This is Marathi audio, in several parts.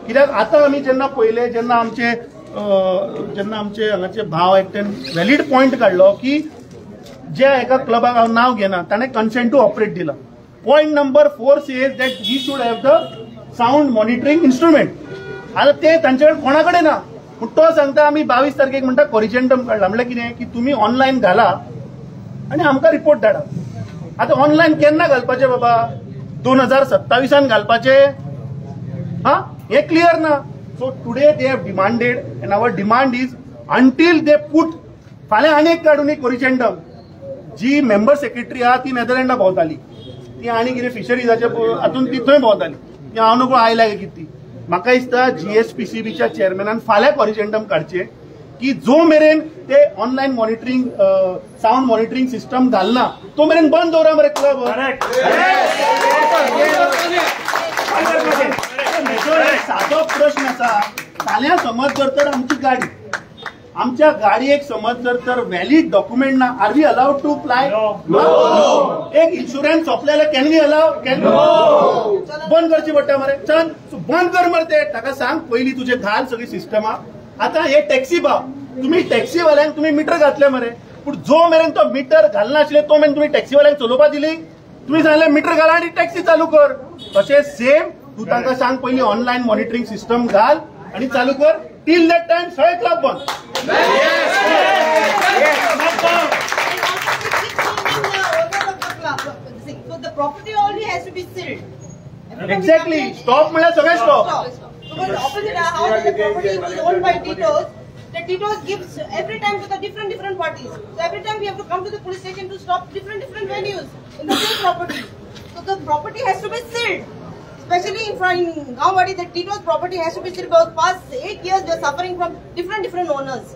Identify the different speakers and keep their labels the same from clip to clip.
Speaker 1: कित्याक आतां आमी जेन्ना पळयले जेन्ना आमचे हांगाचे भाव एकट्यान वॅलीड पॉयंट काडलो की ज्या एका क्लबाक हांव नांव घेना ताणें कन्सेंट टू ऑपरेट दिला. Point number 4 says that he should have the sound monitoring instrument. आता ते तांचे कडेन कोणा कडेन ना. पूण तो सांगता आमी 22 तारखेक म्हणटा कोरिजेंडम काडला. म्हणल्यार कितें की तुमी ऑनलायन घाला आनी आमकां रिपोर्ट धाडा. आता ऑनलायन केन्ना घालपाचे बाबा 2027 घालपाचे हे क्लियर ना. So today they have demanded and our demand is until they put फाल्यां आनी एक काडून एक कोरिजेंडम. जी मेंबर सेक्रेटरी आहा ती नेदरलँडा भोंवताली ती आनी कितें फिशरीजाच्या हातून ती थंय भोंवताली ती हांव नकळो आयल्या कितें म्हाका दिसता GSPCBच्या चेअरमॅनान फाल्यां कोरिजेंडम काडचे की जो मेरेन ते online monitoring sound monitoring system घालना तो मेरेन बंद दवरा मरे क्लब. सादो प्रश्न आसा. फाल्यां समज जर तर आमच्या गाडयेक समज जर तर वॅलीड डॉक्युमेंट ना are we allowed to apply. एक इन्शुरन्स सोंपलेले कॅन वी अलाव बंद करची पडटा मरे. चल बंद कर मरे ते ताका सांग पयलीं तुजे घाल सगळी सिस्टमा. आता हे टॅक्सी भाव तुम्ही टॅक्सीवाल्यांक तुम्ही मीटर घातले मरे पूण जो मेरेन तो मीटर घालनाशिल्ले तो मेरेन तुम्ही टॅक्सीवाल्यांक चलोवपाक दिली. तुम्ही सांगले मीटर घाल आनी टॅक्सी चालू कर. तशें सेम तू तांकां सांग पयलीं ऑनलायन मॉनिटरिंग सिस्टम घाल आनी चालू कर. टिल दॅट टायम सगळे क्लब बंद. एक्झॅक्टली स्टॉप म्हणल्यार सगळे stop.
Speaker 2: Opposite how the property was owned by Tito's. The Tito's gives every time to the different parties. So every time we have to come to the police station to stop different venues in the same property. So the property has to be sealed. Especially in Gaonwadi, the Tito's property has to be sealed. For the past 8 years, they are suffering from different owners.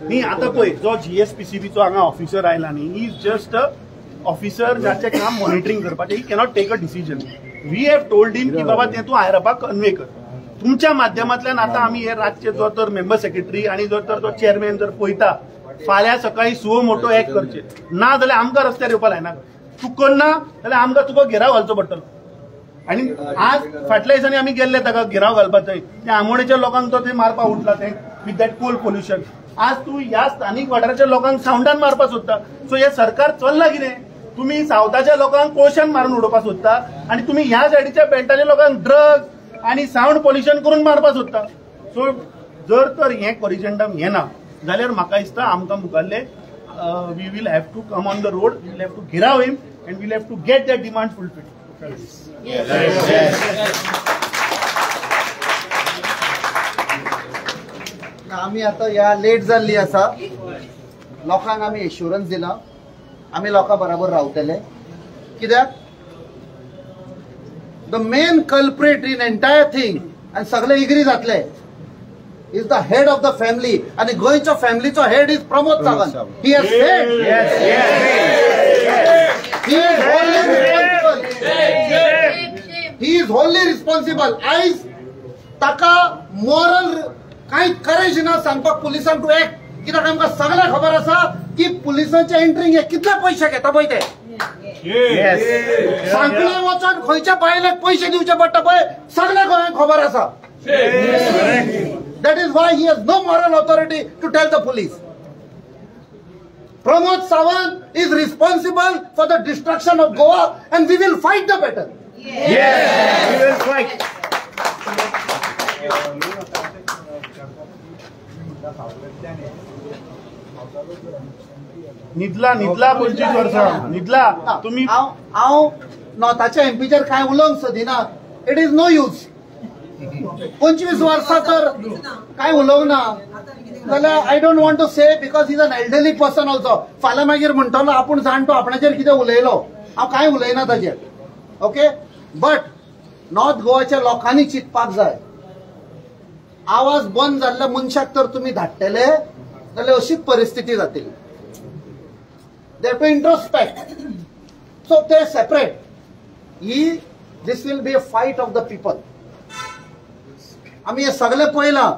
Speaker 1: न्ही आता पळय जो GSPCBचो हांगा ऑफिसर आयला न्ही he is just a officer जाचे काम मॉनिटरिंग करपाचें. He cannot take a decision. We have told him की बाबा ते तूं हायरअपाक कन्वे कर. तुमच्या माध्यमांतल्यान आता आमी हे रातचे जो तर मेंबर सेक्रेटरी आणि जो तर तो चेअरमॅन जर पळयता फाल्यां सकाळी सुओ मोटो एक करचे ना जाल्यार आमकां रस्त्यार येवपाक लायना. तूं करना जाल्यार आमकां तुका घेराव घालचो पडटलो. आनी आज फाटल्या दिसांनी आमी गेल्ले ताका घेराव घालपाक थंय त्या आमोणेच्या लोकांक तो थंय मारपाक उठला ते विथ दॅट कोल पोल्युशन. आज तूं ह्या स्थानीक वाठाराच्या लोकांक सावंडान मारपाक सोदता. सो हे सरकार चल्लां कितें. तुम्ही सावथाच्या लोकांक कोळशान मारून उडोवपाक सोदता आनी तुम्ही ह्या सायडीच्या बेल्टाच्या लोकांक ड्रग्स आनी सावंड पोल्युशन करून मारपाक सोदता. सो जर तर हे कोरिजेंडम येना जाल्यार म्हाका दिसता आमकां मुखाल्ले we will have to come on the road. We will have to gherao him and will have to get that demand fulfilled.
Speaker 3: आम्ही आता या लेट जाल्ली आसा. लोकांक आमी एश्युरन्स दिला आम्ही लोकां बरोबर रावतले. कित्याक the main culprit in entire thing आनी सगळे इग्री जातले is the head of the family आनी गोंयच्या फॅमिलीचो head is Pramod Sawant. He has said he is only responsible. आयज ताका मॉरल कांय करेज ना सांगपाक पुलिसांक टू एक्ट. कित्याक आमकां सगळ्यांक खबर आसा की पुलिसांचे एंट्रींग हे कितले पयशे घेता पळय ते. सांकळे वचोन खंयच्या बायलेक पयशे दिवचे पडटा पळय सगळ्या गोंयांक खबर आसा. That is why he has no moral authority to tell the police. Pramod Sawant is responsible for the destruction of Goa and we will fight the battle.
Speaker 1: We will fight. न्हिदला 25 वर्सां न्हिदला. तुम्ही
Speaker 3: हांव नॉर्थाच्या एमपीचेर कांय उलोवंक सोदिना. It is no use. 25 वर्सां तर कांय उलोवंक ना जाल्यार I don't want to say because is an elderly person also. फाल्यां मागीर म्हणटलो आपूण जाणटो आपणाचेर कितें उलयलो. हांव कांय उलयना ताचेर. ओके बट नॉर्थ गोवाच्या लोकांनी चिंतपाक जाय. आवाज बंद जाल्ल्या मनशाक तर तुम्ही धाडटले जाल्यार अशीच परिस्थिती जातली. They have to introspect. So ते separate. This will be a fight of the people. आम्ही हे सगळे पळयलां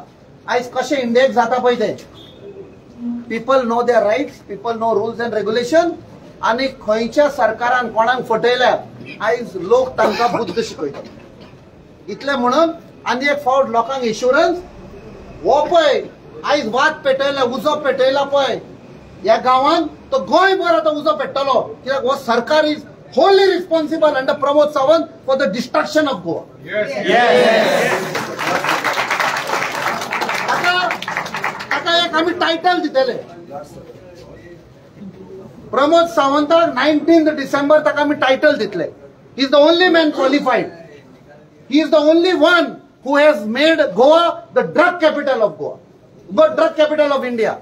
Speaker 3: आयज कशें इंडियेक जाता पळय ते. People know their rights. People know rules and regulation आणि खंयच्या सरकारान कोणाक फटयल्या आयज लोक तांकां बुद्ध शिकयतात. इतले म्हणून आनी एक फावट लोकांक इन्शुरन्स हो पळय आयज वाद पेटयला उजो पेटयला पळय ह्या गांवांत तो गोंयभर आतां उजो पेट्टलो कित्याक हो सरकार is wholly responsible under Pramod Sawant for the destruction of Goa. आता एक आम्ही टायटल दितले प्रमोद सावंताक 19 डिसेंबर ताका आम्ही टायटल दितले. He is the only man qualified. He is the only one who has made Goa the drug capital of Goa, the drug capital of India.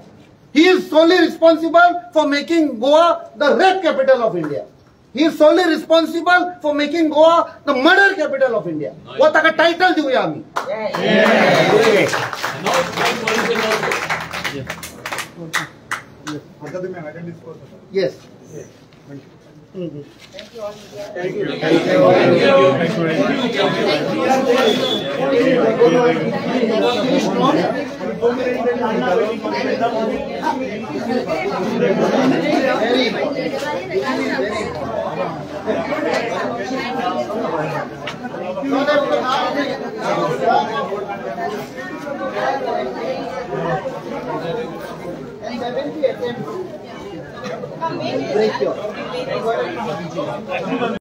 Speaker 3: He is solely responsible for making Goa the rape capital of India. He is solely responsible for making Goa the murder capital of India. वो ताका टाइटल दिवया आम्ही. Yes. Break your